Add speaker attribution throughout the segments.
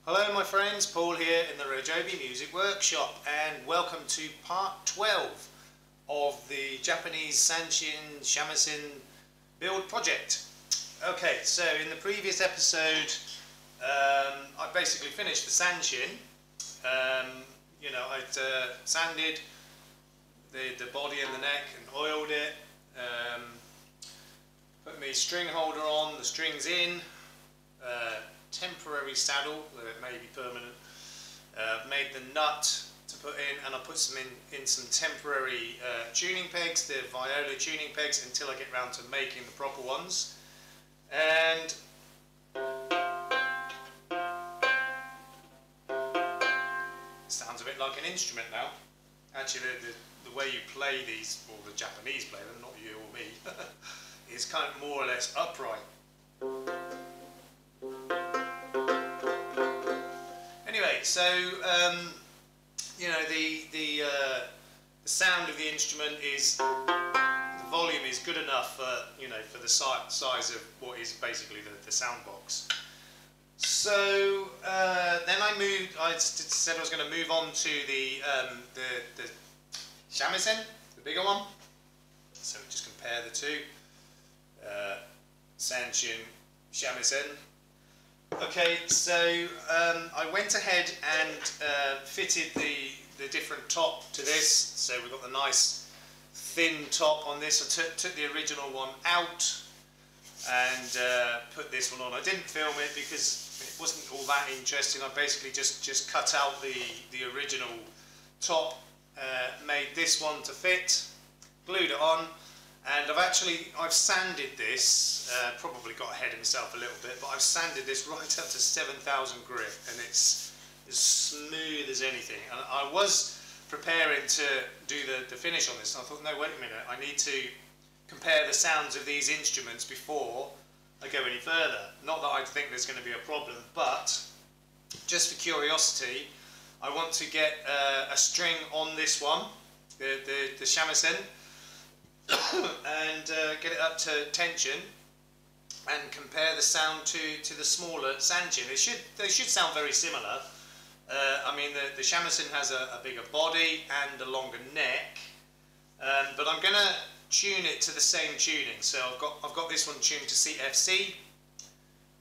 Speaker 1: Hello my friends, Paul here in the RoJoBe Music Workshop, and welcome to part 12 of the Japanese Sanshin Shamisen build project. Okay, so in the previous episode I basically finished the Sanshin. I'd sanded the body and the neck and oiled it, put my string holder on, the strings in, temporary saddle, though it may be permanent, made the nut to put in, and I put some in some temporary tuning pegs, the viola tuning pegs, until I get round to making the proper ones. And sounds a bit like an instrument now. Actually, the way you play these, or the Japanese play them, not you or me, is kind of more or less upright. Anyway, so the sound of the instrument is, the volume is good enough for the size of what is basically the sound box. So then I said I was going to move on to the Shamisen, the bigger one. So just compare the two, Sanshin, Shamisen. Okay, so I went ahead and fitted the different top to this. So we've got the nice thin top on this. I took the original one out and put this one on. I didn't film it because it wasn't all that interesting. I basically just cut out the original top, made this one to fit, glued it on. And I've sanded this, probably got ahead of myself a little bit, but I've sanded this right up to 7,000 grit, and it's as smooth as anything. And I was preparing to do the finish on this, and I thought, no, wait a minute, I need to compare the sounds of these instruments before I go any further. Not that I think there's going to be a problem, but just for curiosity, I want to get a string on this one, the Shamisen, and get it up to tension and compare the sound to the smaller Sanshin. They should sound very similar. I mean, the Shamisen has a bigger body and a longer neck, but I'm going to tune it to the same tuning. So I've got this one tuned to CFC,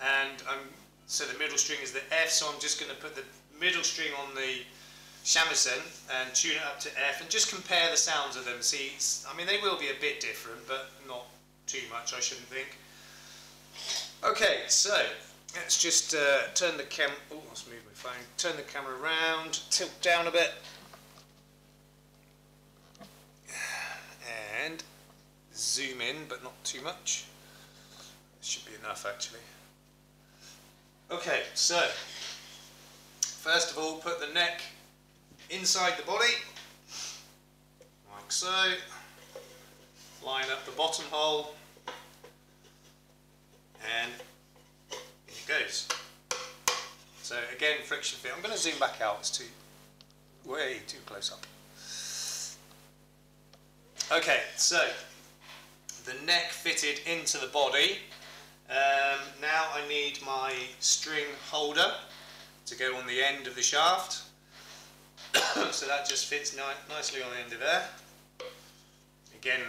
Speaker 1: and so the middle string is the F. So I'm just going to put the middle string on the Shamisen and tune it up to F and just compare the sounds of them. See, I mean, they will be a bit different, but not too much, I shouldn't think. Okay, so let's just turn the let's move my phone. Turn the camera around, tilt down a bit, and zoom in, but not too much. This should be enough, actually. Okay, so first of all, put the neck inside the body, like so. Line up the bottom hole, and in it goes. So again, friction fit. I'm going to zoom back out, it's way too close up. Okay, so the neck fitted into the body. Now I need my string holder to go on the end of the shaft. So that just fits nicely on the end of there. Again,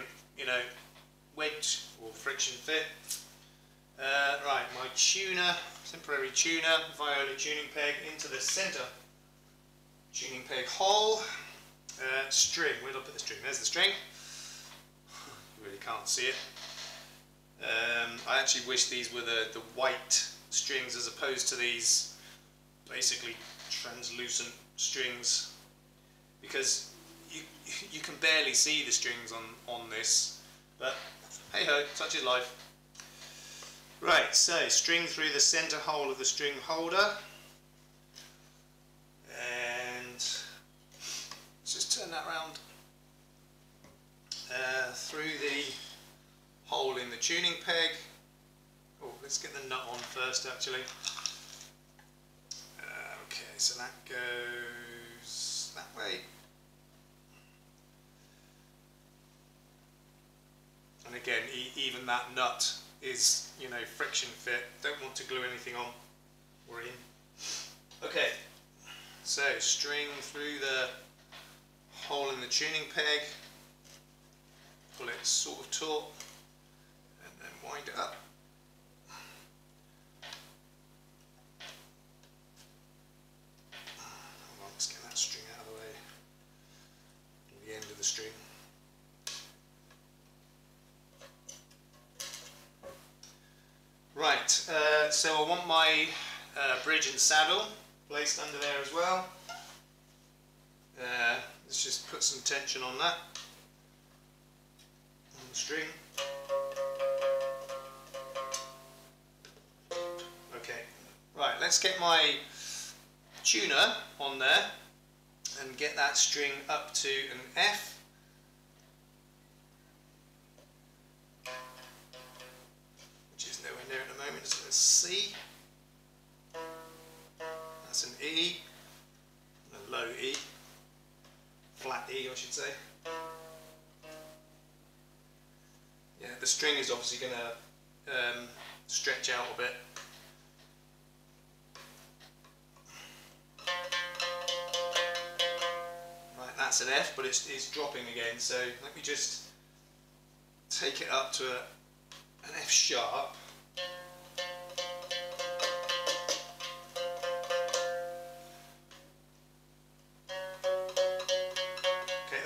Speaker 1: wedge or friction fit. Right, my tuner, temporary tuner, viola tuning peg into the centre tuning peg hole. String, where did I put the string? There's the string. You really can't see it. I actually wish these were the white strings as opposed to these basically translucent strings, because you can barely see the strings on this, but hey ho, such is life. Right, so string through the centre hole of the string holder, and let's just turn that round, through the hole in the tuning peg. Oh, let's get the nut on first, actually. Okay, so that goes that way. And again, even that nut is, friction fit. Don't want to glue anything on or in. Okay, so string through the hole in the tuning peg, pull it sort of taut, and then wind it up. Hold on, let's get that string out of the way, the end of the string. Right, so I want my bridge and saddle placed under there as well. Let's just put some tension on that, on the string. Okay, right, let's get my tuner on there and get that string up to an F. Nowhere near at the moment, so it's C, that's an E, a low E, flat E I should say. Yeah, the string is obviously going to stretch out a bit. Right, that's an F, but it's dropping again, so let me just take it up to an F sharp.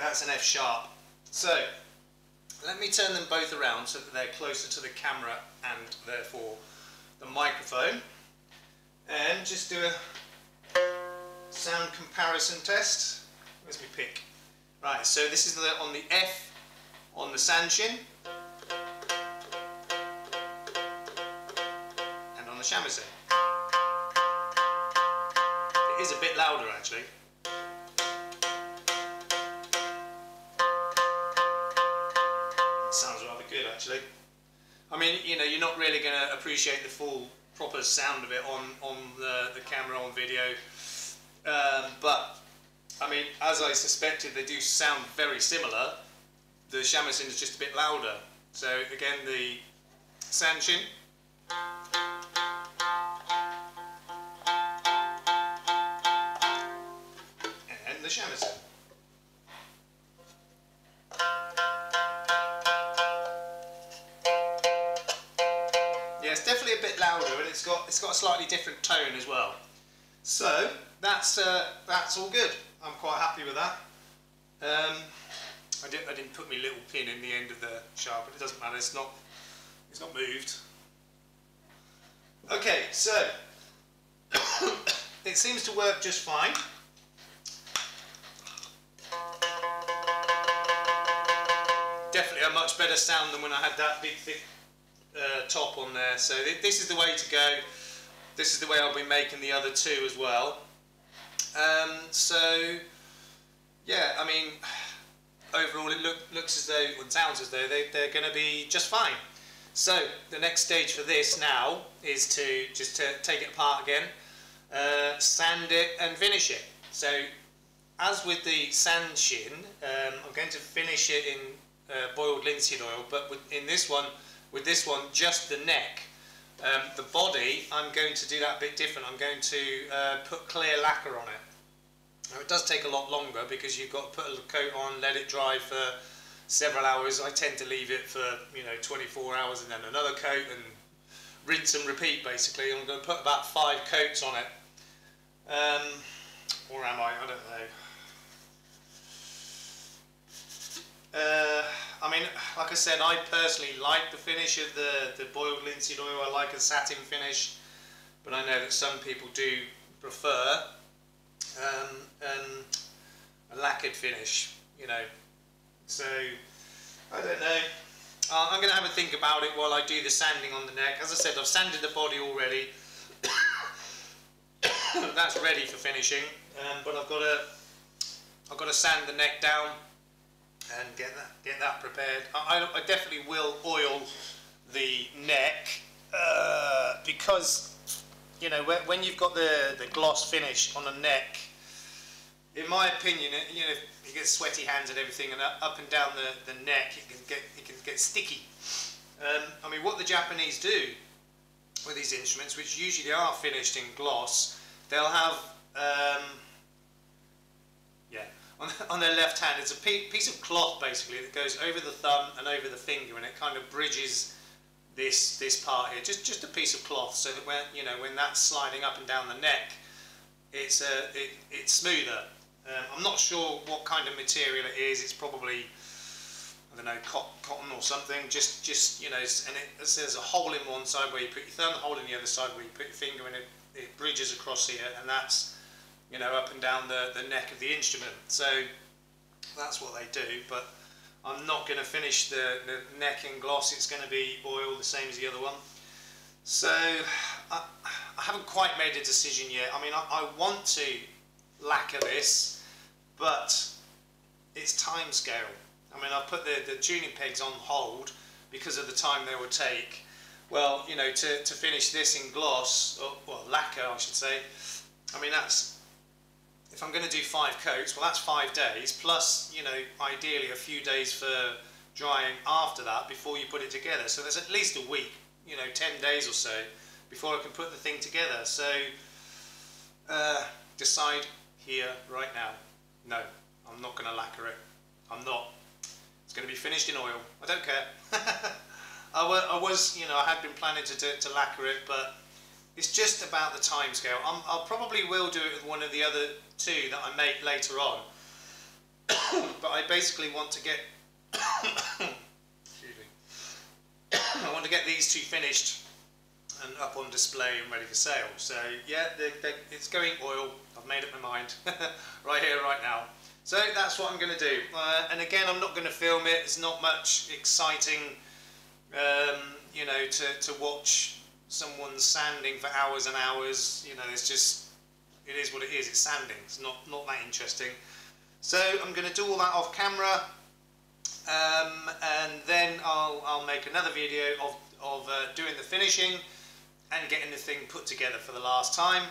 Speaker 1: That's an F sharp. So let me turn them both around so that they're closer to the camera and therefore the microphone, and just do a sound comparison test. Where's my pick? Right, so this is on the F on the Sanshin and on the Shamisen. It is a bit louder actually. Sounds rather good actually. I mean, you know, you're not really going to appreciate the full proper sound of it on the camera, on video, but I mean, as I suspected, they do sound very similar. The Shamisen is just a bit louder. So again, the Sanshin and the Shamisen. It's definitely a bit louder, and it's got a slightly different tone as well. So that's all good. I'm quite happy with that. I didn't put my little pin in the end of the sharp, but it doesn't matter. It's not moved. Okay, so it seems to work just fine. Definitely a much better sound than when I had that big thick top on there. So this is the way to go. This is the way I'll be making the other two as well. So yeah, I mean, overall it looks as though, it sounds as though they're going to be just fine. So the next stage for this now is to just take it apart again, sand it and finish it. So as with the Sanshin, I'm going to finish it in boiled linseed oil, but with this one, just the neck. The body, I'm going to do that a bit different. I'm going to put clear lacquer on it. Now, it does take a lot longer because you've got to put a coat on, let it dry for several hours. I tend to leave it for 24 hours and then another coat, and rinse and repeat basically. I'm going to put about 5 coats on it. Or am I? I don't know. I mean, like I said, I personally like the finish of the boiled linseed oil. I like a satin finish, but I know that some people do prefer a lacquered finish, So, I don't know. I'm going to have a think about it while I do the sanding on the neck. As I said, I've sanded the body already. That's ready for finishing, but I've got to sand the neck down and get that prepared. I definitely will oil the neck because when you've got the gloss finish on a neck, in my opinion, you get sweaty hands and everything, and up and down the neck it can get sticky. I mean, what the Japanese do with these instruments, which usually are finished in gloss, they'll have, on their left hand, it's a piece of cloth basically that goes over the thumb and over the finger, and it kind of bridges this part here. Just a piece of cloth, so that when that's sliding up and down the neck, it's smoother. I'm not sure what kind of material it is. It's probably, I don't know, cotton or something. Just and there's a hole in one side where you put your thumb, a hole in the other side where you put your finger, and it bridges across here, and that's up and down the neck of the instrument. So that's what they do. But I'm not going to finish the neck in gloss. It's going to be oil, the same as the other one. So I haven't quite made a decision yet. I mean, I want to lacquer this, but it's time scale. I mean, I've put the tuning pegs on hold because of the time they would take. Well, to finish this in gloss, or lacquer I should say, I mean, if I'm going to do 5 coats, well, that's 5 days, plus, ideally a few days for drying after that before you put it together. So there's at least a week, 10 days or so, before I can put the thing together. So, decide here, right now. No, I'm not going to lacquer it. I'm not. It's going to be finished in oil. I don't care. I had been planning to lacquer it, but it's just about the time scale. I probably will do it with one of the other 2 that I make later on. But I basically want to get excuse me. I want to get these 2 finished and up on display and ready for sale. So yeah, it's going oil. I've made up my mind right here, right now. So that's what I'm going to do. And again, I'm not going to film it. It's not much exciting, to watch someone sanding for hours and hours. It's just, it is what it is. It's sanding. It's not that interesting. So I'm going to do all that off camera, and then I'll make another video of doing the finishing and getting the thing put together for the last time,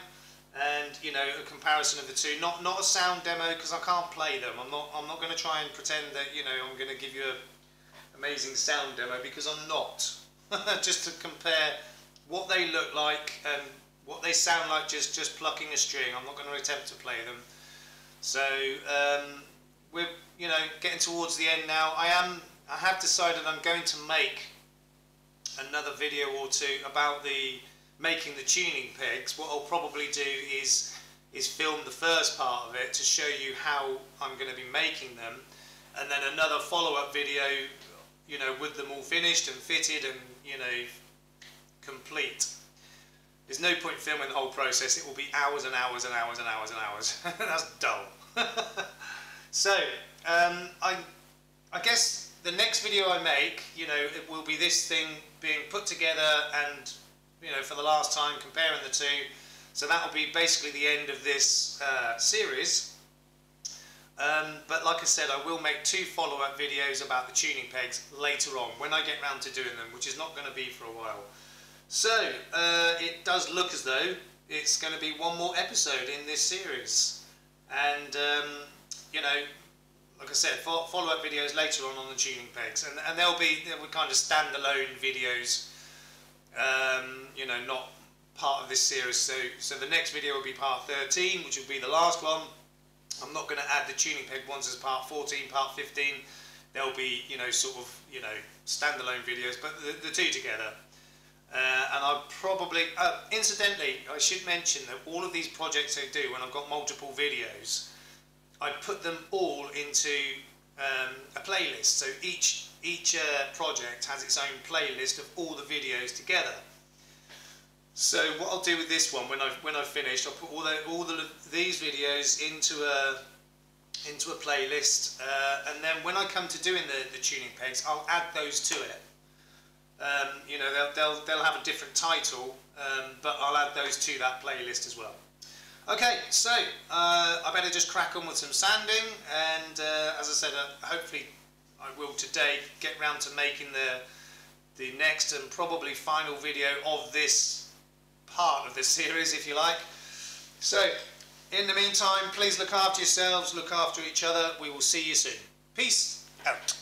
Speaker 1: and a comparison of the 2. Not a sound demo, because I can't play them. I'm not going to try and pretend that I'm going to give you an amazing sound demo, because I'm not. Just to compare what they look like and what they sound like just plucking a string. I'm not going to attempt to play them. So we're getting towards the end now. I have decided I'm going to make another video or 2 about making the tuning pegs. What I'll probably do is film the first part of it to show you how I'm going to be making them, and then another follow-up video, with them all finished and fitted and complete. There's no point filming the whole process. It will be hours and hours and hours and hours and hours. That's dull. So I guess the next video I make, it will be this thing being put together and for the last time comparing the 2. So that will be basically the end of this series. But like I said, I will make 2 follow-up videos about the tuning pegs later on, when I get round to doing them, which is not going to be for a while. So, it does look as though it's going to be one more episode in this series. And, like I said, follow-up videos later on the tuning pegs. And they'll be kind of standalone videos, not part of this series. So the next video will be part 13, which will be the last one. I'm not going to add the tuning peg ones as part 14, part 15. They'll be, standalone videos, but the 2 together. And I'll probably, incidentally, I should mention that all of these projects I do, when I've got multiple videos, I put them all into a playlist. So each project has its own playlist of all the videos together. So what I'll do with this one, when I've finished, I'll put all these videos into a playlist, and then when I come to doing the tuning pegs, I'll add those to it. They'll have a different title, but I'll add those to that playlist as well. Okay, so I better just crack on with some sanding, and as I said, hopefully I will today get round to making the next and probably final video of this part of this series, if you like. So in the meantime, please look after yourselves, look after each other. We will see you soon. Peace out.